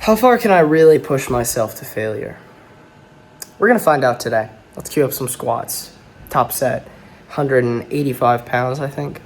How far can I really push myself to failure? We're gonna find out today. Let's cue up some squats. Top set, 185 pounds, I think.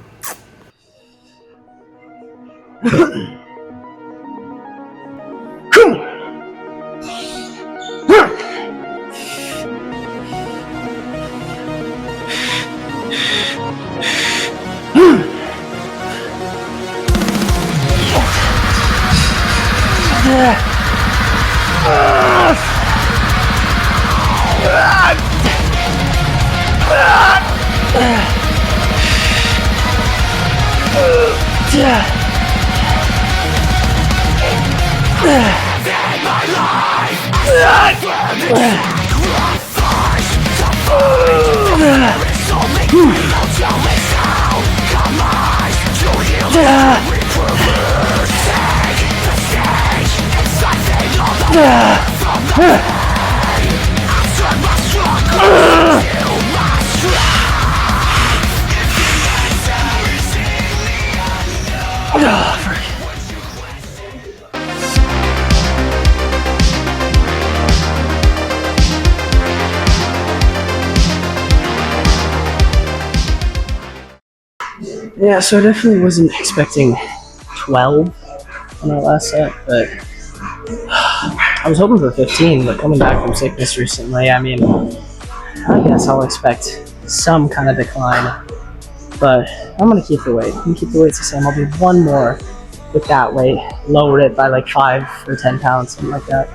Yeah, so I definitely wasn't expecting 12 on our last set, but I was hoping for 15, but coming back from sickness recently, I mean, I guess I'll expect some kind of decline, but I'm going to keep the weight. I'm going to keep the weights the same. I'll do one more with that weight, lower it by like 5 or 10 pounds, something like that.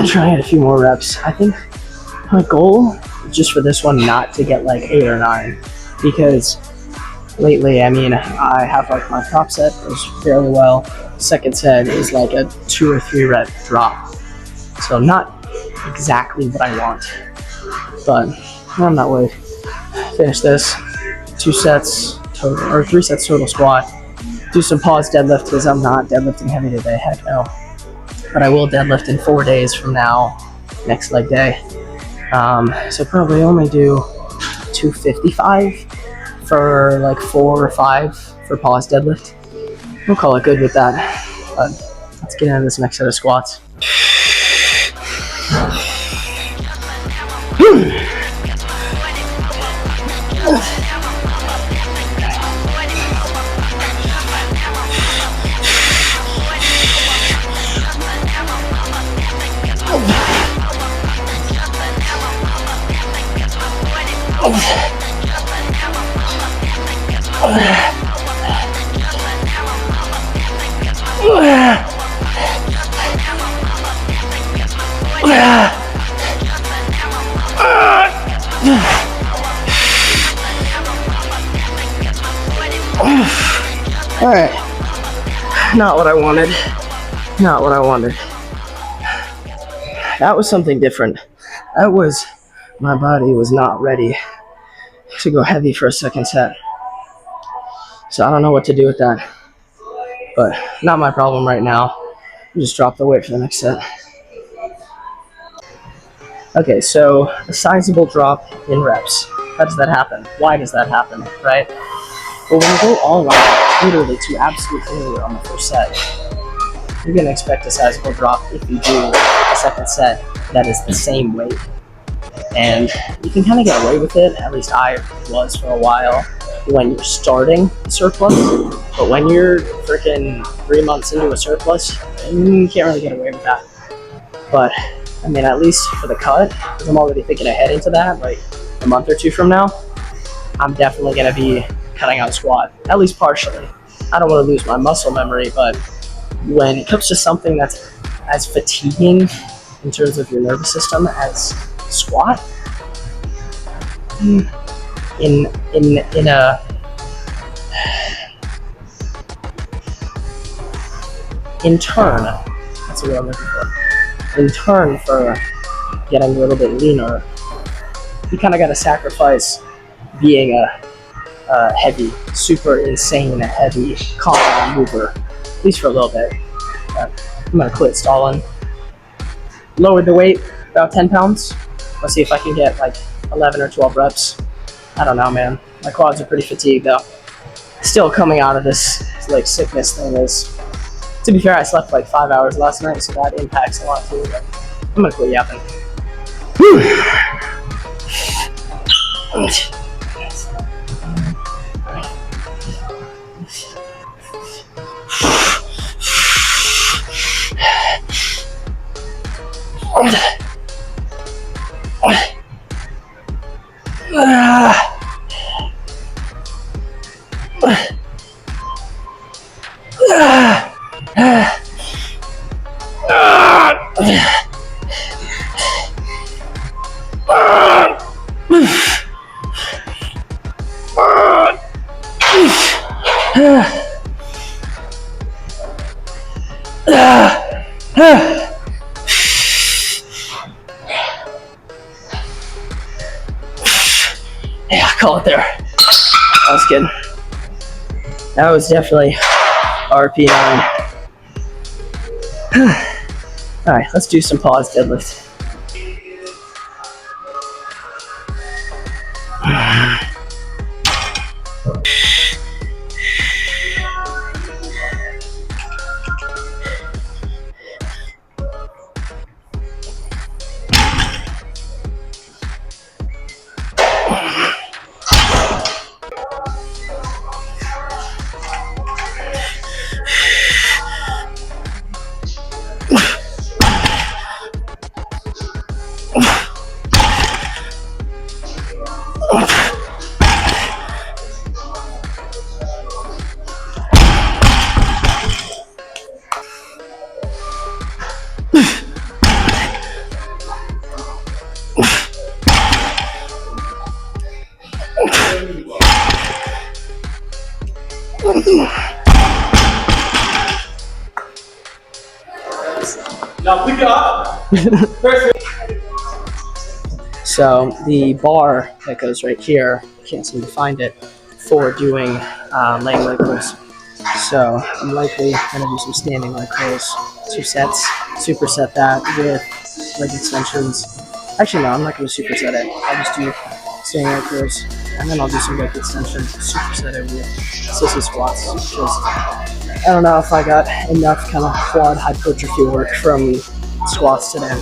Try it a few more reps. I think my goal is just for this one not to get like 8 or 9, because lately, I mean, I have like my top set goes fairly well. Second set is like a 2 or 3 rep drop. So not exactly what I want, but I'm not worried. Finish this, 2 sets total, or 3 sets total squat. Do some pause deadlift because I'm not deadlifting heavy today, heck no. But I will deadlift in 4 days from now, next leg day. So probably only do 255 for like 4 or 5 for pause deadlift. We'll call it good with that. But let's get into this next set of squats. All right, not what I wanted. Not what I wanted. That was something different. That was, my body was not ready to go heavy for a second set. So I don't know what to do with that, but not my problem right now. I'll just drop the weight for the next set. Okay, so a sizable drop in reps. How does that happen? Why does that happen, right? Well, when you go all out, literally to absolute failure on the first set, you're going to expect a sizable drop if you do a second set that is the same weight. And you can kind of get away with it, at least I was for a while, when you're starting a surplus. But when you're freaking 3 months into a surplus, you can't really get away with that. But, I mean, at least for the cut, because I'm already thinking ahead into that, like a month or 2 from now, I'm definitely going to be cutting out squat, at least partially. I don't want to lose my muscle memory, but when it comes to something that's as fatiguing in terms of your nervous system as squat, in turn, that's what I'm looking for. In turn for getting a little bit leaner, you kind of got to sacrifice being a heavy, super insane heavy compound mover, at least for a little bit. I'm gonna quit stalling. Lowered the weight about 10 pounds. Let's see if I can get like 11 or 12 reps. I don't know, man. My quads are pretty fatigued though. Still coming out of this like sickness thing is To be fair, I slept like 5 hours last night, so that impacts a lot too. But I'm gonna quit yapping. Yeah, I'll call it there. I was kidding. That was definitely RP9. Alright, let's do some pause deadlift. So the bar that goes right here, I can't seem to find it, for doing leg curls. So I'm likely going to do some standing leg curls, 2 sets, superset that with leg extensions. Actually, no, I'm not going to superset it. I'll just do standing leg curls, and then I'll do some leg extensions, superset it with sissy squats, because I don't know if I got enough kind of quad hypertrophy work from squats today.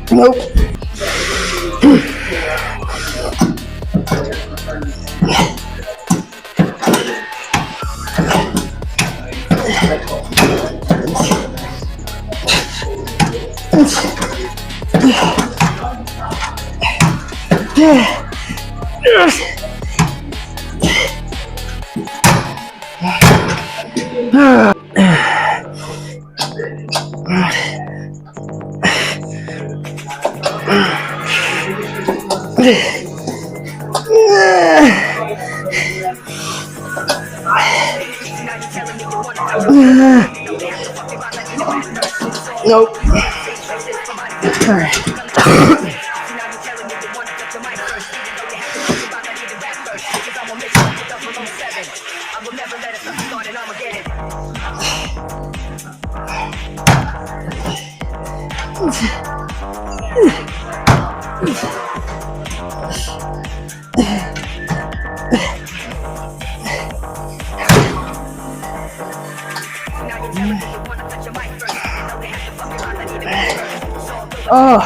Nope. Nope. Alright. Oh.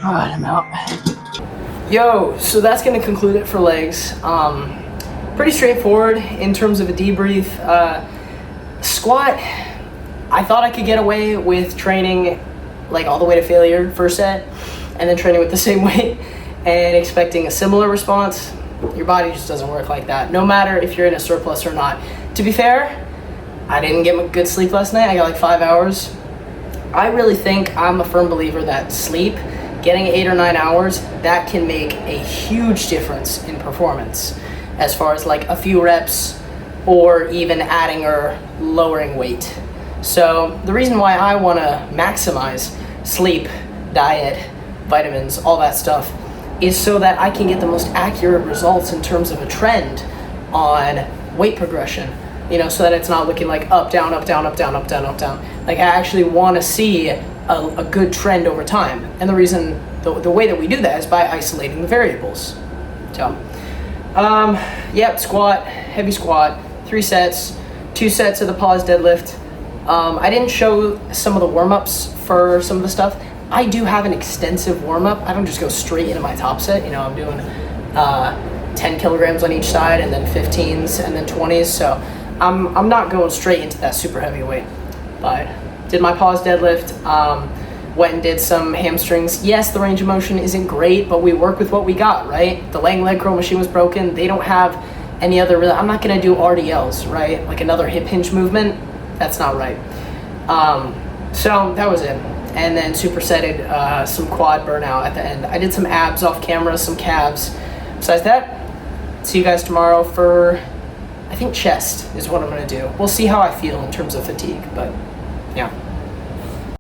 Alright, I'm out. Yo, so that's gonna conclude it for legs. Pretty straightforward in terms of a debrief. Squat, I thought I could get away with training like all the way to failure first set, and then training with the same weight and expecting a similar response. Your body just doesn't work like that, no matter if you're in a surplus or not. To be fair, I didn't get good sleep last night. I got like 5 hours. I really think I'm a firm believer that sleep, getting 8 or 9 hours, that can make a huge difference in performance as far as like a few reps or even adding or lowering weight. So the reason why I want to maximize sleep, diet, vitamins, all that stuff is so that I can get the most accurate results in terms of a trend on weight progression, you know, so that it's not looking like up, down, up, down, up, down, up, down, up, down. Like I actually want to see a good trend over time. And the reason, the way that we do that is by isolating the variables. So, yep, squat, heavy squat, 3 sets, 2 sets of the pause deadlift. I didn't show some of the warm-ups for some of the stuff. I do have an extensive warm-up. I don't just go straight into my top set. You know, I'm doing 10 kilograms on each side and then 15s and then 20s. So I'm not going straight into that super heavy weight. But did my pause deadlift, went and did some hamstrings. Yes, the range of motion isn't great, but we work with what we got, right? The Lang leg curl machine was broken. They don't have any other I'm not gonna do RDLs, right? Like another hip hinge movement. That's not right. So that was it. And then supersetted some quad burnout at the end. I did some abs off camera, some calves. Besides that, see you guys tomorrow for, I think chest is what I'm gonna do. We'll see how I feel in terms of fatigue, but yeah.